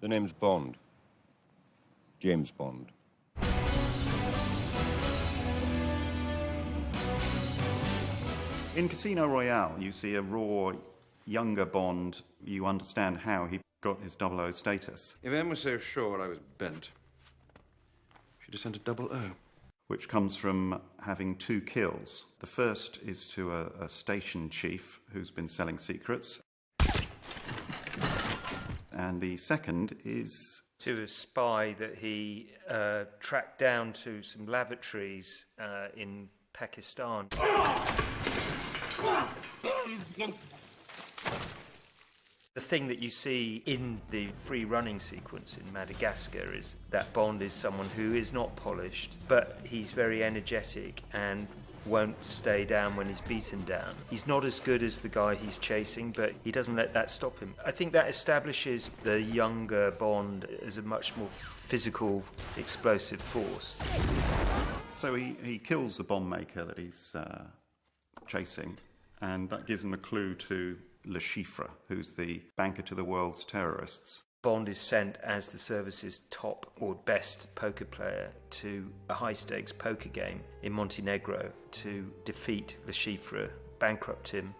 The name's Bond. James Bond. In Casino Royale, you see a raw, younger Bond. You understand how he got his 00 status. If Em was so sure I was bent, she'd have sent a 00. Which comes from having 2 kills. The first is to a station chief who's been selling secrets. And the second is to a spy that he tracked down to some lavatories in Pakistan. The thing that you see in the free running sequence in Madagascar is that Bond is someone who is not polished, but he's very energetic and won't stay down when he's beaten down. He's not as good as the guy he's chasing, but he doesn't let that stop him. I think that establishes the younger Bond as a much more physical, explosive force. So he kills the bomb maker that he's chasing, and that gives him a clue to Le Chiffre, who's the banker to the world's terrorists. Bond is sent as the service's top or best poker player to a high-stakes poker game in Montenegro to defeat Le Chiffre, bankrupt him,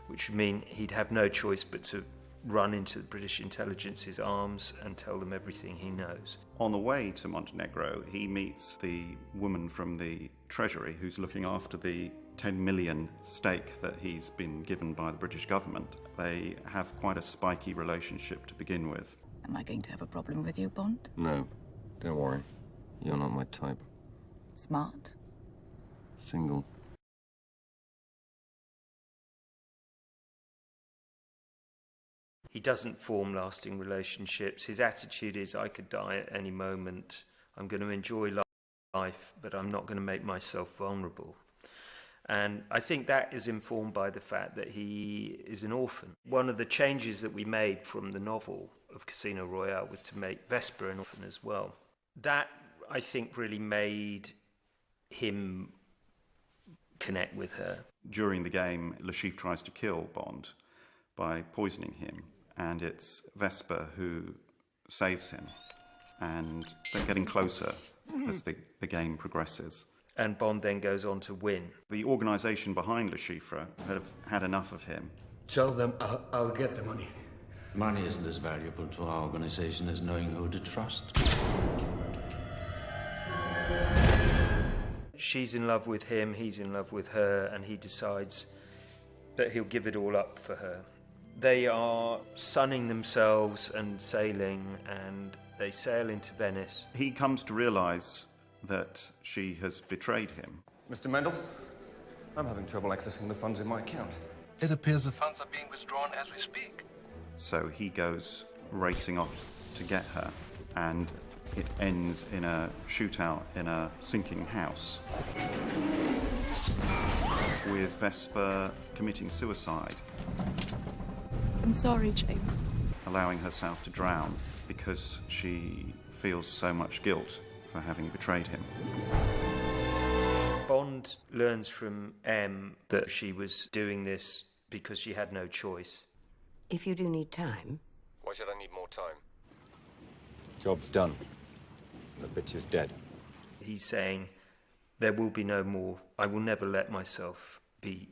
which would mean he'd have no choice but to run into the British intelligence's arms and tell them everything he knows. On the way to Montenegro, he meets the woman from the Treasury who's looking after the 10 million stake that he's been given by the British government. They have quite a spiky relationship to begin with. Am I going to have a problem with you, Bond? No, don't worry. You're not my type. Smart? Single. He doesn't form lasting relationships. His attitude is, I could die at any moment. I'm going to enjoy life, but I'm not going to make myself vulnerable. And I think that is informed by the fact that he is an orphan. One of the changes that we made from the novel of Casino Royale was to make Vesper an orphan as well. That, I think, really made him connect with her. During the game, Le Chiffre tries to kill Bond by poisoning him, and it's Vesper who saves him. And they're getting closer as the game progresses. And Bond then goes on to win. The organisation behind Le Chiffre have had enough of him. Tell them I'll get the money. Money isn't as valuable to our organisation as knowing who to trust. She's in love with him, he's in love with her, and he decides that he'll give it all up for her. They are sunning themselves and sailing, and they sail into Venice. He comes to realise that she has betrayed him. Mr. Mendel, I'm having trouble accessing the funds in my account. It appears the funds are being withdrawn as we speak. So he goes racing off to get her, and it ends in a shootout in a sinking house, with Vesper committing suicide. I'm sorry, James. Allowing herself to drown because she feels so much guilt for having betrayed him. Bond learns from M that she was doing this because she had no choice. If you do need time... Why should I need more time? Job's done. The bitch is dead. He's saying, there will be no more. I will never let myself be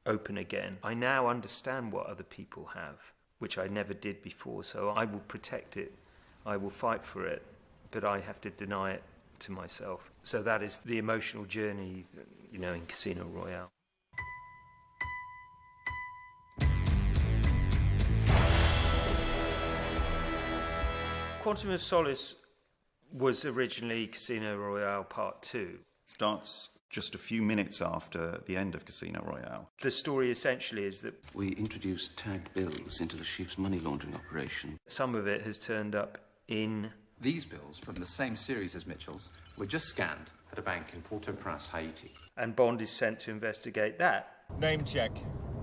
open again. I now understand what other people have, which I never did before, so I will protect it. I will fight for it, but I have to deny it to myself. So that is the emotional journey, in Casino Royale. Quantum of Solace was originally Casino Royale Part 2. Starts just a few minutes after the end of Casino Royale. The story essentially is that We introduced tagged bills into the chief's money laundering operation. some of it has turned up in... These bills, from the same series as Mitchell's, were just scanned at a bank in Port-au-Prince, Haiti. And Bond is sent to investigate that. Name check.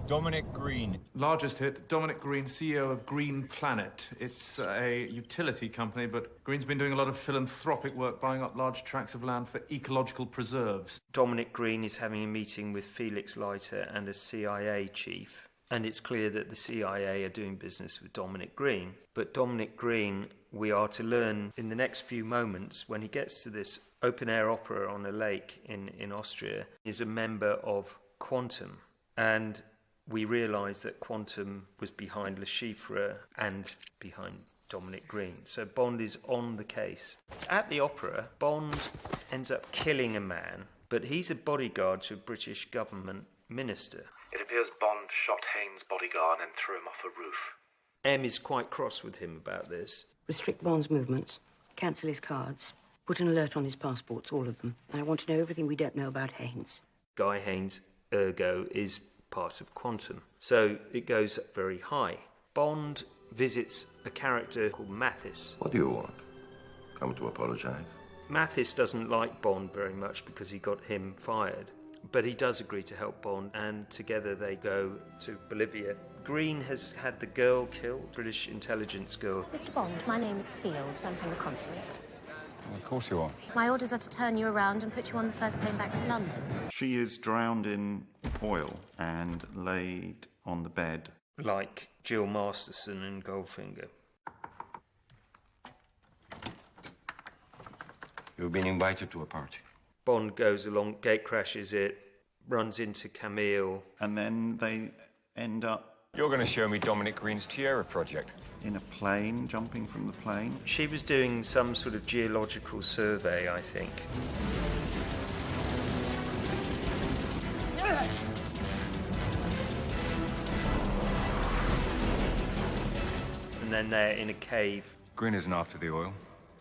Dominic Green. Largest hit, Dominic Green, CEO of Green Planet. It's a utility company, but Green's been doing a lot of philanthropic work, buying up large tracts of land for ecological preserves. Dominic Green is having a meeting with Felix Leiter and a CIA chief. And it's clear that the CIA are doing business with Dominic Green. But Dominic Green, we are to learn in the next few moments, when he gets to this open-air opera on a lake in Austria, is a member of Quantum. And we realise that Quantum was behind Le Chiffre and behind Dominic Green. So Bond is on the case. At the opera, Bond ends up killing a man, but he's a bodyguard to a British government minister. It appears Bond shot Haynes' bodyguard and threw him off a roof. M is quite cross with him about this. Restrict Bond's movements, cancel his cards, put an alert on his passports, all of them. And I want to know everything we don't know about Haynes. Guy Haynes, ergo, is part of Quantum. So it goes up very high. Bond visits a character called Mathis. What do you want? Come to apologize? Mathis doesn't like Bond very much because he got him fired. But he does agree to help Bond, and together they go to Bolivia. Green has had the girl killed, British intelligence girl. Mr. Bond, my name is Fields. I'm from the consulate. Well, of course you are. My orders are to turn you around and put you on the first plane back to London. She is drowned in oil and laid on the bed. Like Jill Masterson and Goldfinger. You've been invited to a party. Bond goes along, gate crashes it, runs into Camille. And then they end up... You're going to show me Dominic Green's Tierra project. In a plane, jumping from the plane. She was doing some sort of geological survey, I think. And then they're in a cave. Green isn't after the oil.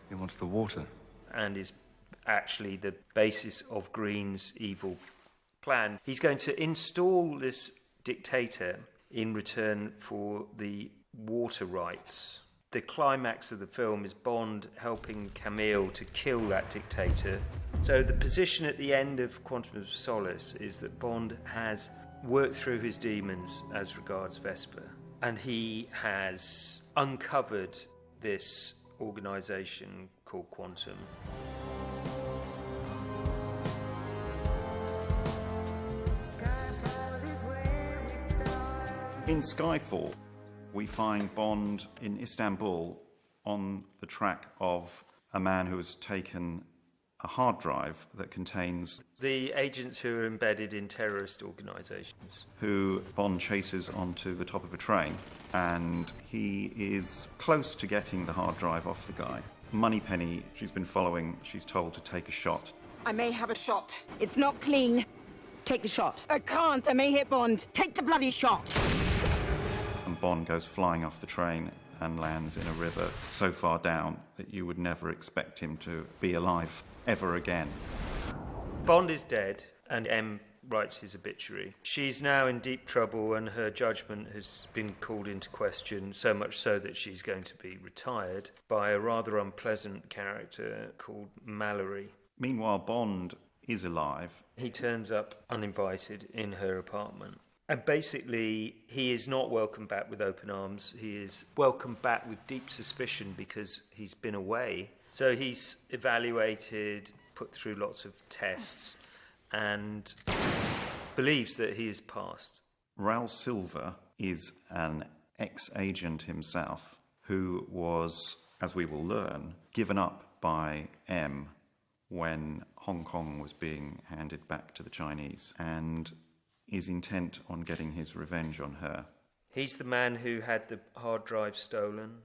He wants the water. And is actually the basis of Green's evil plan. He's going to install this dictator in return for the water rights. The climax of the film is Bond helping Camille to kill that dictator. So the position at the end of Quantum of Solace is that Bond has worked through his demons as regards Vesper, and he has uncovered this organisation called Quantum. In Skyfall, we find Bond in Istanbul on the track of a man who has taken a hard drive that contains... the agents who are embedded in terrorist organisations. Who Bond chases onto the top of a train, and he is close to getting the hard drive off the guy. Moneypenny, she's been following, she's told to take a shot. I may have a shot. It's not clean. Take the shot. I can't. I may hit Bond. Take the bloody shot. And Bond goes flying off the train and lands in a river so far down that you would never expect him to be alive ever again. Bond is dead, and M writes his obituary. She's now in deep trouble, and her judgment has been called into question, so much so that she's going to be retired by a rather unpleasant character called Mallory. Meanwhile, Bond is alive. He turns up uninvited in her apartment. And basically, he is not welcomed back with open arms. He is welcomed back with deep suspicion because he's been away. So he's evaluated, put through lots of tests, and believes that he is passed. Raul Silva is an ex-agent himself who was, as we will learn, given up by M when Hong Kong was being handed back to the Chinese, and is intent on getting his revenge on her. He's the man who had the hard drive stolen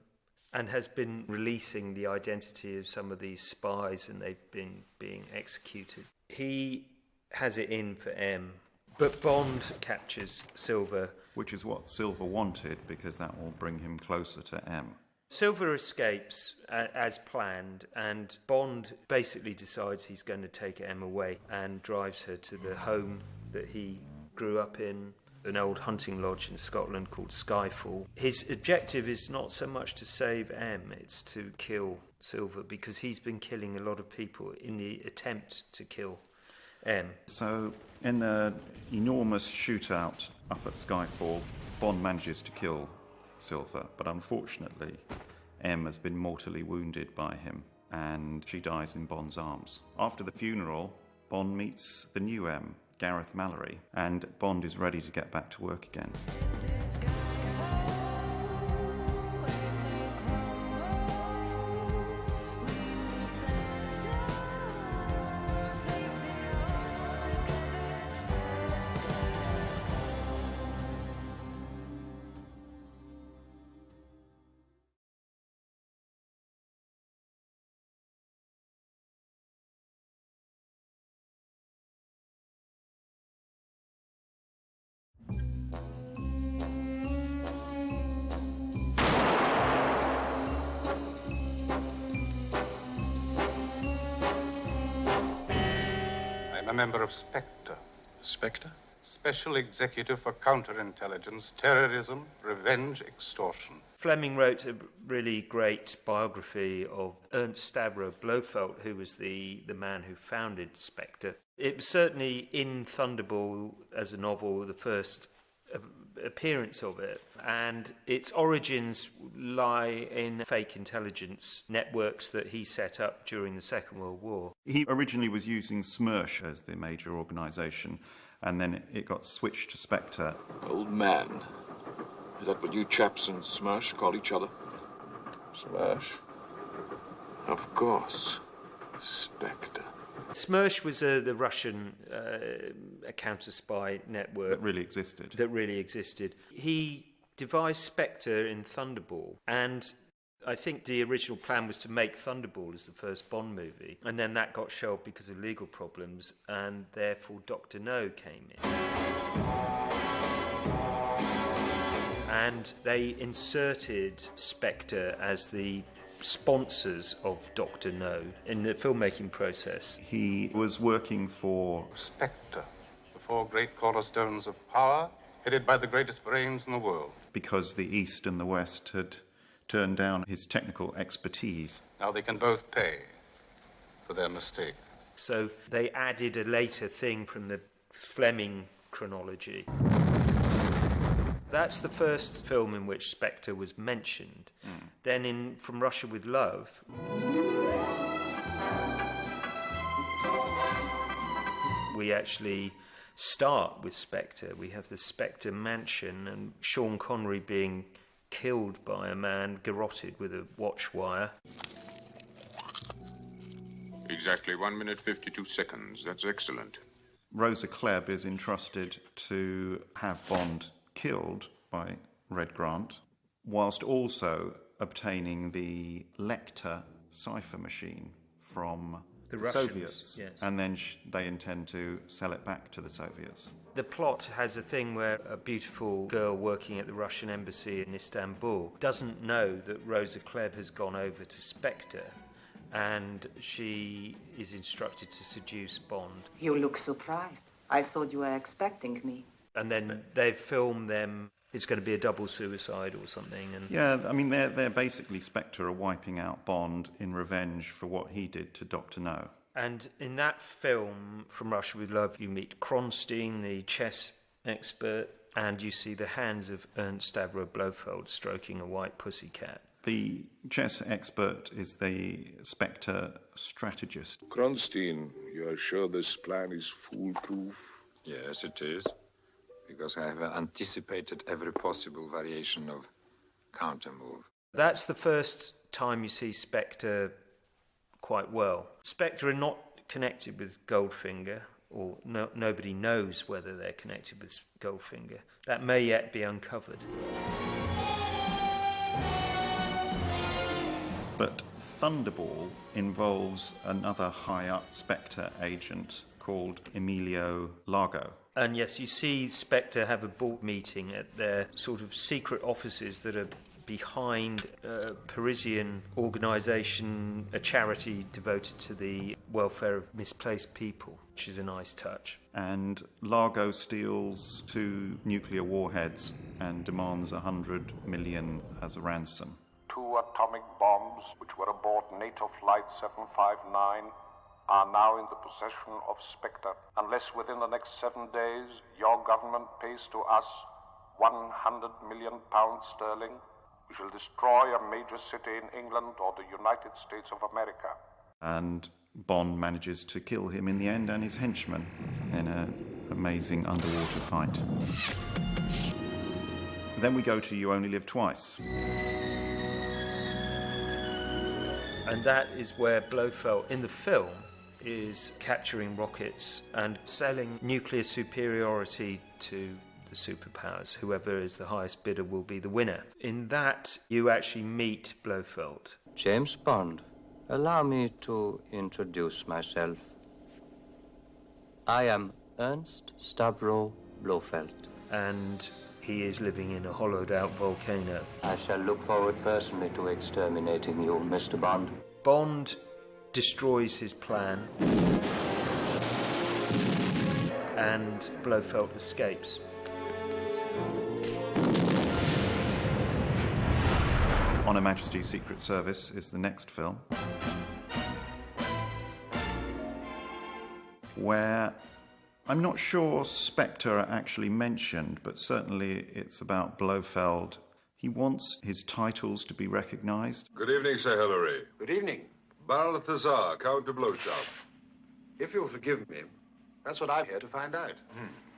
and has been releasing the identity of some of these spies, and they've been being executed. He has it in for M, but Bond captures Silva. Which is what Silva wanted, because that will bring him closer to M. Silva escapes as planned, and Bond basically decides he's going to take M away and drives her to the home that he grew up in, an old hunting lodge in Scotland called Skyfall. His objective is not so much to save M, it's to kill Silva, because he's been killing a lot of people in the attempt to kill M. So, in an enormous shootout up at Skyfall, Bond manages to kill Silva, but unfortunately, M has been mortally wounded by him, and she dies in Bond's arms. After the funeral, Bond meets the new M, Gareth Mallory, and Bond is ready to get back to work again. member of Spectre. Spectre? Special Executive for Counterintelligence, Terrorism, Revenge, Extortion. Fleming wrote a really great biography of Ernst Stavro Blofeld, who was the man who founded Spectre. It was certainly in Thunderball as a novel, the first appearance of it, and its origins lie in fake intelligence networks that he set up during the Second World War. He originally was using SMERSH as the major organisation, and then it got switched to Spectre. Old man. Is that what you chaps in SMERSH call each other? SMERSH? Of course. Spectre. SMERSH was the Russian counter-spy network. That really existed. He devised Spectre in Thunderball, and I think the original plan was to make Thunderball as the first Bond movie, and then that got shelved because of legal problems, and therefore Dr. No came in. And they inserted Spectre as the sponsors of Dr. No in the filmmaking process. He was working for Spectre, the four great cornerstones of power, headed by the greatest brains in the world. Because the East and the West had turned down his technical expertise. Now they can both pay for their mistake. So they added a later thing from the Fleming chronology. That's the first film in which Spectre was mentioned. Then in From Russia with Love, we actually start with Spectre. We have the Spectre mansion and Sean Connery being killed by a man garroted with a watch wire. Exactly 1 minute 52 seconds. That's excellent. Rosa Klebb is entrusted to have Bond killed by Red Grant, whilst also obtaining the Lecter cipher machine from the Russians, Soviets. Yes. And then they intend to sell it back to the Soviets. The plot has a thing where a beautiful girl working at the Russian embassy in Istanbul doesn't know that Rosa Klebb has gone over to Spectre, and she is instructed to seduce Bond. You look surprised. I thought you were expecting me. And then they film them. It's going to be a double suicide or something. And yeah, I mean, they're basically Spectre are wiping out Bond in revenge for what he did to Dr. No. And in that film, From Russia with Love, you meet Kronstein, the chess expert, and you see the hands of Ernst Stavro Blofeld stroking a white pussycat. The chess expert is the Spectre strategist. Kronstein, you are sure this plan is foolproof? Yes, it is. Because I have anticipated every possible variation of counter-move. That's the first time you see Spectre quite well. Spectre are not connected with Goldfinger, or nobody knows whether they're connected with Goldfinger. That may yet be uncovered. But Thunderball involves another high-up Spectre agent called Emilio Largo. And yes, you see Spectre have a board meeting at their sort of secret offices that are behind a Parisian organisation, a charity devoted to the welfare of misplaced people, which is a nice touch. And Largo steals 2 nuclear warheads and demands 100 million as a ransom. 2 atomic bombs, which were aboard NATO Flight 759, are now in the possession of Spectre. Unless within the next 7 days your government pays to us £100 million sterling, we shall destroy a major city in England or the United States of America. And Bond manages to kill him in the end and his henchman in an amazing underwater fight. Then we go to You Only Live Twice. And that is where Blofeld, in the film, is capturing rockets and selling nuclear superiority to the superpowers. Whoever is the highest bidder will be the winner. In that, you actually meet Blofeld. James Bond, allow me to introduce myself. I am Ernst Stavro Blofeld. And he is living in a hollowed-out volcano. I shall look forward personally to exterminating you, Mr. Bond. Bond destroys his plan. and Blofeld escapes. On Her Majesty's Secret Service is the next film, where I'm not sure Spectre are actually mentioned, but certainly it's about Blofeld. He wants his titles to be recognised. Good evening, Sir Hilary. Good evening. Balthazar, Count de Bloshout. If you'll forgive me, that's what I'm here to find out.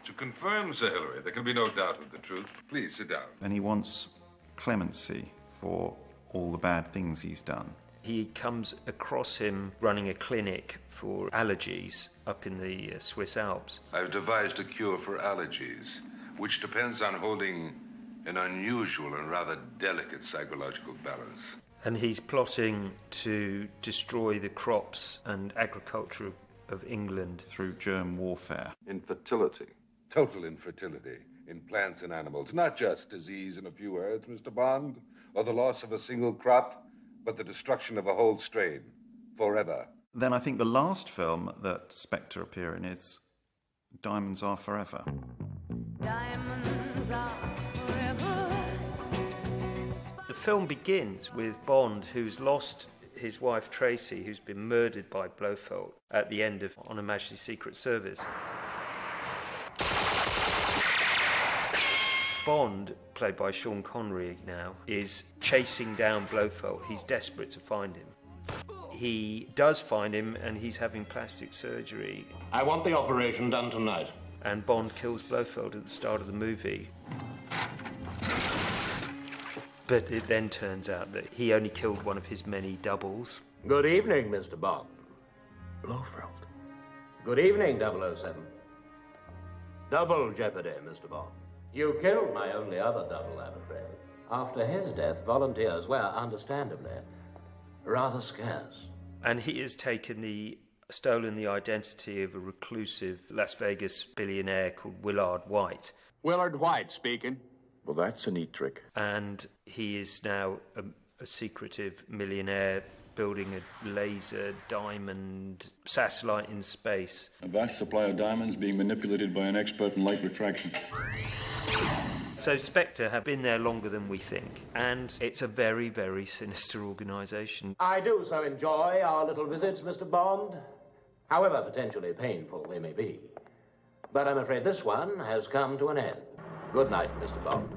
To confirm, Sir Hilary, there can be no doubt of the truth. Please sit down. And he wants clemency for all the bad things he's done. He comes across him running a clinic for allergies up in the Swiss Alps. I've devised a cure for allergies, which depends on holding an unusual and rather delicate psychological balance. And he's plotting to destroy the crops and agriculture of England through germ warfare. Infertility. Total infertility in plants and animals. Not just disease in a few herds, Mr. Bond, or the loss of a single crop, but the destruction of a whole strain. Forever. Then I think the last film that Spectre appear in is Diamonds Are Forever. Diamonds are forever. The film begins with Bond, who's lost his wife Tracy, who's been murdered by Blofeld at the end of On Her Majesty's Secret Service. Bond, played by Sean Connery now, is chasing down Blofeld. He's desperate to find him. He does find him, and he's having plastic surgery. I want the operation done tonight. And Bond kills Blofeld at the start of the movie. But it then turns out that he only killed one of his many doubles. Good evening, Mr. Bond. Blofeld. Good evening, 007. Double jeopardy, Mr. Bond. You killed my only other double, I'm afraid. After his death, volunteers were, understandably, rather scarce. And he has stolen the identity of a reclusive Las Vegas billionaire called Willard White. Willard White speaking. Well, that's a neat trick. And he is now a secretive millionaire building a laser diamond satellite in space. A vast supply of diamonds being manipulated by an expert in light retraction. So Spectre have been there longer than we think, and it's a very, very sinister organisation. I do so enjoy our little visits, Mr. Bond, however potentially painful they may be. But I'm afraid this one has come to an end. Good night, Mr. Bond.